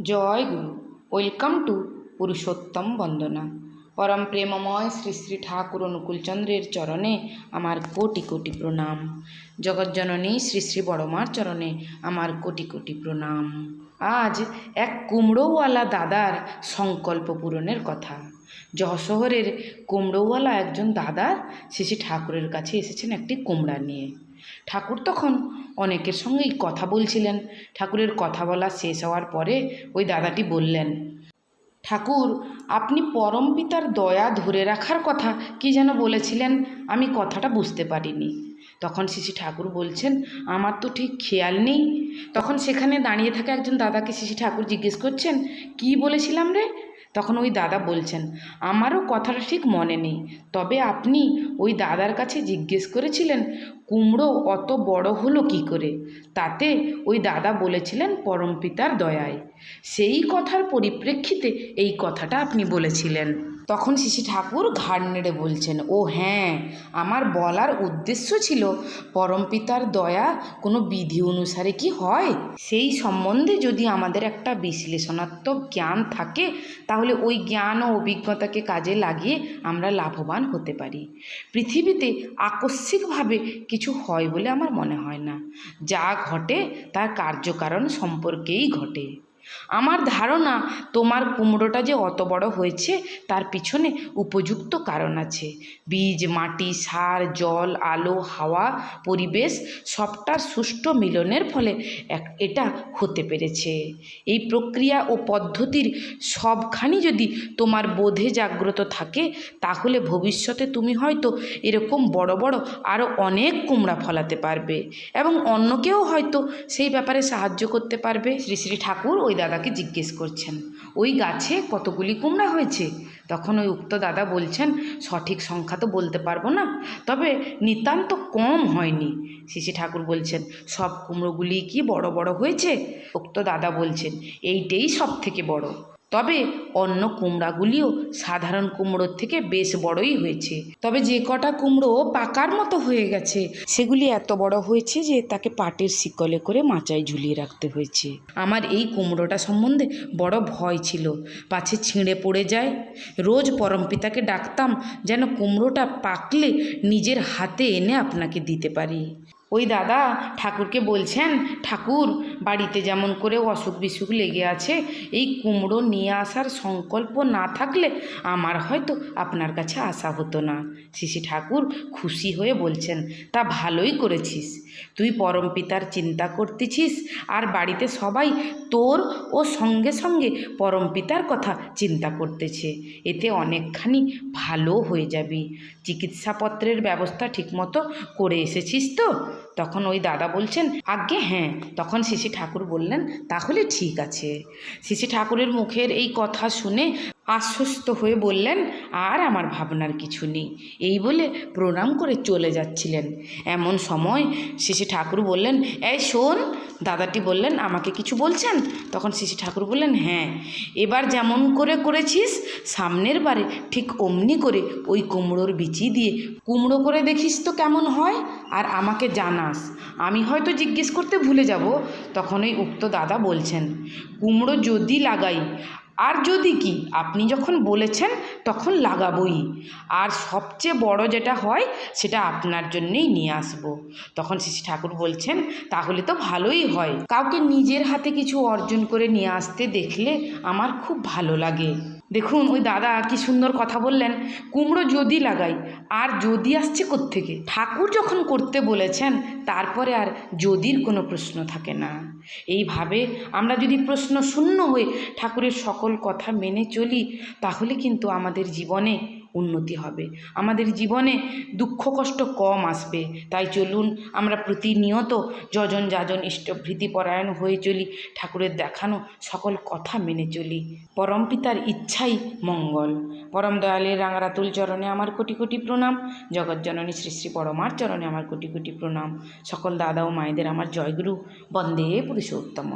Joy Guru. Welcome to Purushottam বন্দনা। পরম প্রেমময় শ্রী শ্রী ঠাকুর অনুকূলচন্দ্রের চরণে আমার কোটি কোটি প্রণাম। জগজ্জননী শ্রী শ্রী বড়মার চরণে আমার কোটি কোটি প্রণাম। আজ এক কুমড়োওয়ালা দাদার সংকল্প পূরণের কথা। যশোহরের কুমড়োওয়ালা একজন দাদা শ্রী ঠাকুরের কাছে এসেছেন একটি কুমড়া নিয়ে। ঠাকুর তখন অনেকের সঙ্গেই কথা বলছিলেন। ঠাকুরের কথা বলা শেষ হওয়ার পরে ওই দাদাটি বললেন, ঠাকুর, আপনি পরম পিতার দয়া ধরে রাখার কথা কি যেন বলেছিলেন, আমি কথাটা বুঝতে পারিনি। তখন শ্রী ঠাকুর বলছেন, আমার তো ঠিক খেয়াল নেই। তখন সেখানে দাঁড়িয়ে থাকা একজন দাদাকে শ্রী ঠাকুর জিজ্ঞেস করছেন, কি বলেছিলাম রে? তখন ওই দাদা বলছেন, আমারও কথাটা ঠিক মনে নেই, তবে আপনি ওই দাদার কাছে জিজ্ঞেস করেছিলেন কুমড়ো অত বড় হলো কি করে। তাতে ওই দাদা বলেছিলেন পরমপিতার দয়ায়। সেই কথার পরিপ্রেক্ষিতে এই কথাটা আপনি বলেছিলেন। তখন শ্রী ঠাকুর ঘাড় নেড়ে বলছেন, ও হ্যাঁ, আমার বলার উদ্দেশ্য ছিল পরমপিতার দয়া কোনো বিধি অনুসারে কি হয় সেই সম্বন্ধে যদি আমাদের একটা বিশ্লেষণাত্মক জ্ঞান থাকে, তাহলে ওই জ্ঞান ও অভিজ্ঞতাকে কাজে লাগিয়ে আমরা লাভবান হতে পারি। পৃথিবীতে আকস্মিকভাবে কিছু হয় বলে আমার মনে হয় না। যা ঘটে তার কার্যকারণ সম্পর্কেই ঘটে। আমার ধারণা তোমার কুমড়োটা যে অত বড় হয়েছে তার পিছনে উপযুক্ত কারণ আছে। বীজ, মাটি, সার, জল, আলো, হাওয়া, পরিবেশ সবটার সুষ্ঠু মিলনের ফলে এটা হতে পেরেছে। এই প্রক্রিয়া ও পদ্ধতির সবখানি যদি তোমার বোধে জাগ্রত থাকে, তাহলে ভবিষ্যতে তুমি হয়তো এরকম বড় বড় আরও অনেক কুমড়া ফলাতে পারবে এবং অন্যকেও হয়তো সেই ব্যাপারে সাহায্য করতে পারবে। শ্রী শ্রী ঠাকুর ওই দাদাকে জিজ্ঞেস করছেন, ওই গাছে কতগুলি কুমড়া হয়েছে? তখন ওই উক্ত দাদা বলছেন, সঠিক সংখ্যা তো বলতে পারবো না, তবে নিতান্ত কম হয়নি। শ্রী ঠাকুর বলছেন, সব কুমড়োগুলি কি বড় বড় হয়েছে? উক্ত দাদা বলছেন, এইটাই সব থেকে বড়, তবে অন্য কুমড়াগুলিও সাধারণ কুমড়োর থেকে বেশ বড়ই হয়েছে। তবে যে কটা কুমড়ো পাকার মতো হয়ে গেছে সেগুলি এত বড় হয়েছে যে তাকে পাটের শিকলে করে মাচায় ঝুলিয়ে রাখতে হয়েছে। আমার এই কুমড়োটা সম্বন্ধে বড় ভয় ছিল, পাছে ছিঁড়ে পড়ে যায়। রোজ পরমপিতাকে ডাকতাম যেন কুমড়োটা পাকলে নিজের হাতে এনে আপনাকে দিতে পারি। ওই দাদা ঠাকুরকে বলছেন, ঠাকুর, বাড়িতে যেমন করে অসুখ বিসুখ লেগে আছে, এই কুমড়ো নিয়ে আসার সংকল্প না থাকলে আমার হয়তো আপনার কাছে আসা হতো না। শ্রী ঠাকুর খুশি হয়ে বলছেন, তা ভালোই করেছিস, তুই পরমপিতার চিন্তা করতেছিস আর বাড়িতে সবাই তোর ও সঙ্গে সঙ্গে পরমপিতার কথা চিন্তা করতেছে, এতে অনেকখানি ভালো হয়ে যাবি। চিকিৎসাপত্রের ব্যবস্থা ঠিকমতো করে এসেছিস তো? তখন ওই দাদা বলছেন, আজ্ঞে হ্যাঁ। তখন শ্রী ঠাকুর বললেন, তাহলে ঠিক আছে। শ্রী ঠাকুরের মুখের এই কথা শুনে আশ্বস্ত হয়ে বললেন, আর আমার ভাবনার কিছু নেই, এই বলে প্রণাম করে চলে যাচ্ছিলেন। এমন সময় শ্রী ঠাকুর বললেন, এই শোন। দাদাটি বললেন, আমাকে কিছু বলছেন? তখন শ্রী ঠাকুর বললেন, হ্যাঁ, এবার যেমন করে করেছিস সামনের বারে ঠিক অমনি করে ওই কুমড়োর বিচি দিয়ে কুমড়ো করে দেখিস তো কেমন হয়, আর আমাকে জানাস। আমি হয়তো জিজ্ঞেস করতে ভুলে যাব। তখন ওই উক্ত দাদা বলছেন, কুমড়ো যদি লাগাই, আর যদি কি, আপনি যখন বলেছেন তখন লাগাবই, আর সবচেয়ে বড় যেটা হয় সেটা আপনার জন্যেই নিয়ে আসবো। তখন শ্রী ঠাকুর বলছেন, তাহলে তো ভালোই হয়। কাউকে নিজের হাতে কিছু অর্জন করে নিয়ে আসতে দেখলে আমার খুব ভালো লাগে। দেখুন ওই দাদা কি সুন্দর কথা বললেন, কুমড়ো যদি লাগাই, আর যদি আসছে কোত্থেকে? ঠাকুর যখন করতে বলেছেন তারপরে আর যদির কোনো প্রশ্ন থাকে না। এইভাবে আমরা যদি প্রশ্ন শূন্য হয়ে ঠাকুরের সকল কথা মেনে চলি, তাহলে কিন্তু আমাদের জীবনে উন্নতি হবে, আমাদের জীবনে দুঃখ কষ্ট কম আসবে। তাই চলুন আমরা প্রতিনিয়ত যজন যাজন ইষ্টভৃতিপরায়ণ হয়ে চলি, ঠাকুরের দেখানো সকল কথা মেনে চলি। পরমপিতার ইচ্ছাই মঙ্গল। পরম দয়ালের রাঙারাতুল চরণে আমার কোটি কোটি প্রণাম। জগজ্জননী শ্রী শ্রী পরমার চরণে আমার কোটি কোটি প্রণাম। সকল দাদা ও মায়েদের আমার জয়গুরু। বন্দে পুরুষোত্তম।